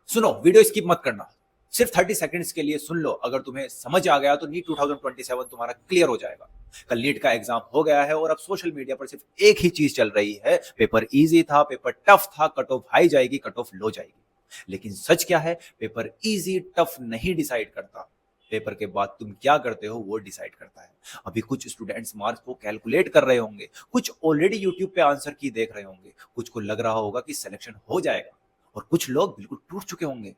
सुनो, video skip मत करना। सिर्फ 30 सेकंड्स के लिए सुन लो। अगर तुम्हें समझ आ गया तो नीट 2027 तुम्हारा क्लियर हो जाएगा। कल नीट का एग्जाम हो गया है और अब सोशल मीडिया पर सिर्फ एक ही चीज चल रही है, पेपर इजी था, पेपर टफ था, कट ऑफ हाई जाएगी, कट ऑफ लो जाएगी। लेकिन सच क्या है, पेपर इजी टफ नहीं डिसाइड करता। पेपर के बाद तुम क्या करते हो वो डिसाइड करता है। अभी कुछ स्टूडेंट्स मार्क्स को कैलकुलेट कर रहे होंगे, कुछ ऑलरेडी यूट्यूब पे आंसर की देख रहे होंगे, कुछ को लग रहा होगा कि सिलेक्शन हो जाएगा और कुछ लोग बिल्कुल टूट चुके होंगे।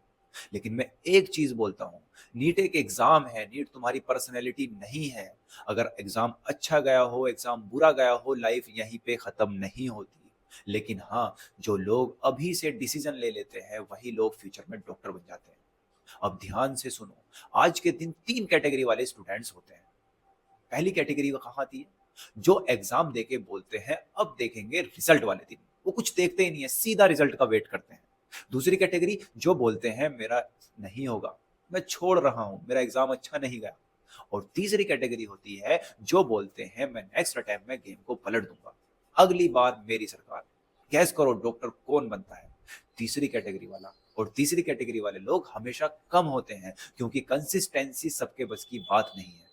लेकिन मैं एक चीज बोलता हूं, नीट एक एग्जाम है, नीट तुम्हारी पर्सनैलिटी नहीं है। अगर एग्जाम अच्छा गया हो, एग्जाम बुरा गया हो, लाइफ यहीं पे खत्म नहीं होती। लेकिन हाँ, जो लोग अभी से डिसीजन ले लेते हैं वही लोग फ्यूचर में डॉक्टर बन जाते हैं। अब ध्यान से सुनो, आज के दिन तीन कैटेगरी वाले स्टूडेंट्स होते हैं। पहली कैटेगरी कहाँ आती है? जो एग्जाम देके बोलते हैं अब देखेंगे रिजल्ट वाले दिन, वो कुछ देखते ही नहीं है, सीधा रिजल्ट का वेट करते हैं। दूसरी कैटेगरी जो बोलते हैं मेरा नहीं होगा, मैं छोड़ रहा हूं, मेरा एग्जाम अच्छा नहीं गया। और तीसरी कैटेगरी होती है जो बोलते हैं मैं नेक्स्ट अटेम्प्ट में गेम को पलट दूंगा, अगली बार मेरी सरकार। गैस करो डॉक्टर कौन बनता है? तीसरी कैटेगरी वाला। और तीसरी कैटेगरी वाले लोग हमेशा कम होते हैं क्योंकि कंसिस्टेंसी सबके बस की बात नहीं है।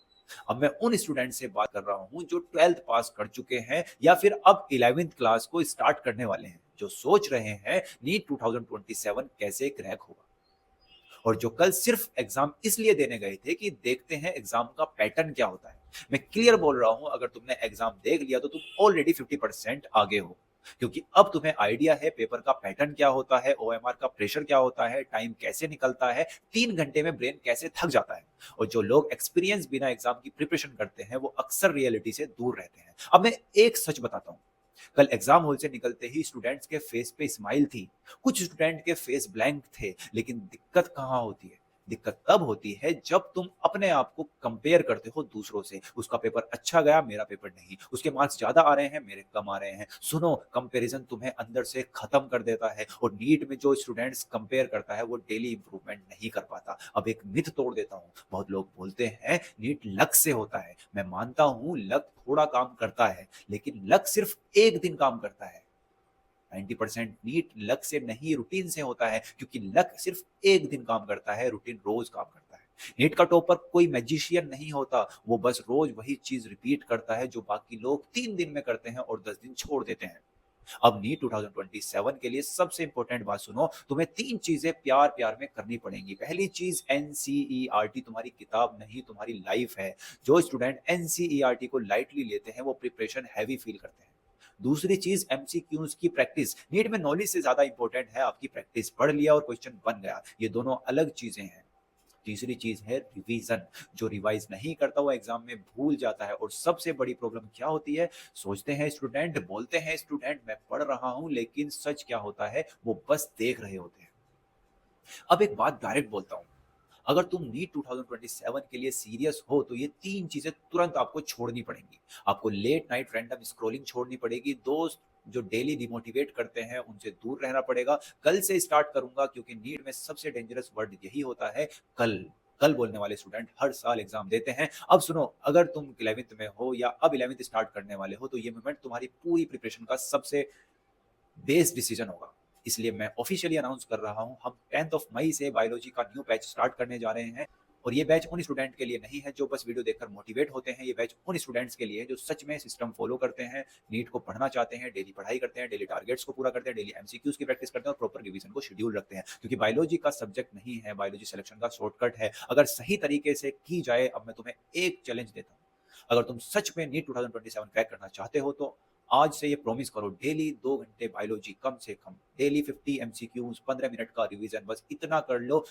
अब मैं उन स्टूडेंट से बात कर रहा हूं जो 12th पास कर चुके हैं या फिर अब 11th क्लास को स्टार्ट करने वाले हैं, जो सोच रहे हैं नीट 2027 कैसे क्रैक होगा। और जो कल सिर्फ एग्जाम इसलिए देने गए थे कि देखते हैं एग्जाम का पैटर्न क्या होता है। मैं क्लियर बोल रहा हूं, अगर तुमने एग्जाम देख लिया तो तुम ऑलरेडी 50% आगे हो, क्योंकि अब तुम्हें आइडिया है पेपर का पैटर्न क्या होता है, ओएमआर का प्रेशर क्या होता है, टाइम कैसे निकलता है, 3 घंटे में ब्रेन कैसे थक जाता है। और जो लोग एक्सपीरियंस बिना एग्जाम की प्रिपरेशन करते हैं वो अक्सर रियलिटी से दूर रहते हैं। अब मैं एक सच बताता हूँ, कल एग्जाम हॉल से निकलते ही स्टूडेंट्स के फेस पे स्माइल थी, कुछ स्टूडेंट के फेस ब्लैंक थे। लेकिन दिक्कत कहाँ होती है? दिक्कत तब होती है जब तुम अपने आप को कंपेयर करते हो दूसरों से। उसका पेपर अच्छा गया, मेरा पेपर नहीं, उसके मार्क्स ज्यादा आ रहे हैं, मेरे कम आ रहे हैं। सुनो, कंपैरिजन तुम्हें अंदर से खत्म कर देता है। और नीट में जो स्टूडेंट्स कंपेयर करता है वो डेली इंप्रूवमेंट नहीं कर पाता। अब एक मिथ तोड़ देता हूँ, बहुत लोग बोलते हैं नीट लक से होता है। मैं मानता हूँ लक थोड़ा काम करता है, लेकिन लक सिर्फ एक दिन काम करता है। 90% नीट लक से नहीं रूटीन से होता है, क्योंकि लक सिर्फ एक दिन काम करता है, रूटीन रोज काम करता है। नीट का टॉपर कोई मैजिशियन नहीं होता, वो बस रोज वही चीज रिपीट करता है जो बाकी लोग 3 दिन में करते हैं और 10 दिन छोड़ देते हैं। अब नीट 2027 के लिए सबसे इंपॉर्टेंट बात सुनो, तुम्हें तीन चीजें प्यार प्यार में करनी पड़ेंगी। पहली चीज एनसीईआरटी तुम्हारी किताब नहीं, तुम्हारी लाइफ है। जो स्टूडेंट एनसीईआरटी को लाइटली लेते हैं वो प्रिपरेशन हैवी फील करते हैं। दूसरी चीज एमसीक्यूज की प्रैक्टिस। नीट में नॉलेज से ज्यादा इंपॉर्टेंट है आपकी प्रैक्टिस। पढ़ लिया और क्वेश्चन बन गया, ये दोनों अलग चीजें हैं। तीसरी चीज है रिवीजन। जो रिवाइज नहीं करता वो एग्जाम में भूल जाता है। और सबसे बड़ी प्रॉब्लम क्या होती है? सोचते हैं स्टूडेंट, बोलते हैं स्टूडेंट मैं पढ़ रहा हूं, लेकिन सच क्या होता है वो बस देख रहे होते हैं। अब एक बात डायरेक्ट बोलता हूं, अगर तुम नीट 2027 के लिए सीरियस हो तो ये तीन चीजें तुरंत आपको छोड़नी पड़ेंगी। आपको लेट नाइट रैंडम स्क्रॉलिंग छोड़नी पड़ेगी, दोस्त जो डेली डिमोटिवेट करते हैं उनसे दूर रहना पड़ेगा। कल से स्टार्ट करूंगा क्योंकि नीट में सबसे डेंजरस वर्ड यही होता है कल। कल बोलने वाले स्टूडेंट हर साल एग्जाम देते हैं। अब सुनो, अगर तुम 11th में हो या अब 11th स्टार्ट करने वाले हो तो ये मोमेंट तुम्हारी पूरी प्रिपरेशन का सबसे बेस्ट डिसीजन होगा। इसलिए मैं ऑफिशियली अनाउंस कर रहा हूं, हम 10th ऑफ मई से बायोलॉजी का न्यू बैच स्टार्ट करने जा रहे हैं। और ये बैच उन स्टूडेंट के लिए नहीं है जो बस वीडियो देखकर मोटिवेट होते हैं, ये बैच उन स्टूडेंट्स के लिए है जो सच में सिस्टम फॉलो करते हैं, नीट को पढ़ना चाहते हैं, डेली पढ़ाई करते हैं, डेली टारगेट्स को पूरा करते हैं, डेली एमसीक्यूज की प्रैक्टिस करते हैं और प्रॉपर रिवीजन को शेड्यूल रखते हैं। क्योंकि बायोलॉजी का सब्जेक्ट नहीं है, बायोलॉजी सिलेक्शन का शॉर्टकट है अगर सही तरीके से की जाए। अब मैं तुम्हें एक चैलेंज देता हूँ, अगर तुम सच में नीट 2027 क्रैक करना चाहते हो तो आज से ये प्रॉमिस करो, डेली 2 घंटे बायोलॉजी कम से कम, डेली 50 एमसीक्यूज, 15 मिनट का रिवीजन, बस इतना कर लो।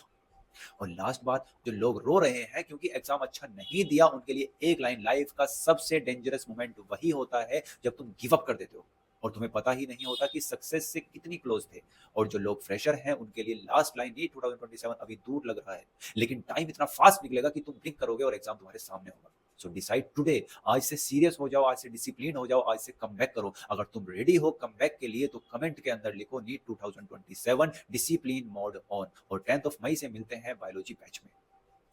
और लास्ट बात, जो लोग रो रहे हैं क्योंकि एग्जाम अच्छा नहीं दिया, उनके लिए एक लाइन, लाइफ का सबसे डेंजरस मोमेंट वही होता है जब तुम गिव अप कर देते हो और तुम्हें पता ही नहीं होता कि सक्सेस से कितनी क्लोज थे। और जो लोग फ्रेशर हैं उनके लिए लास्ट लाइन, नीट 2027 अभी दूर लग रहा है, लेकिन टाइम इतना फास्ट निकलेगा कि तुम ब्लिंक करोगे और एग्जाम तुम्हारे सामने होगा। सो डिसाइड टुडे, आज से सीरियस हो जाओ, आज से डिसिप्लिन हो जाओ, आज से कम बैक करो। अगर तुम रेडी हो कम बैक के लिए तो कमेंट के अंदर लिखो नीट 2027 डिसिप्लिन मोड ऑन। और 10th ऑफ मई से मिलते हैं बायोलॉजी बैच में।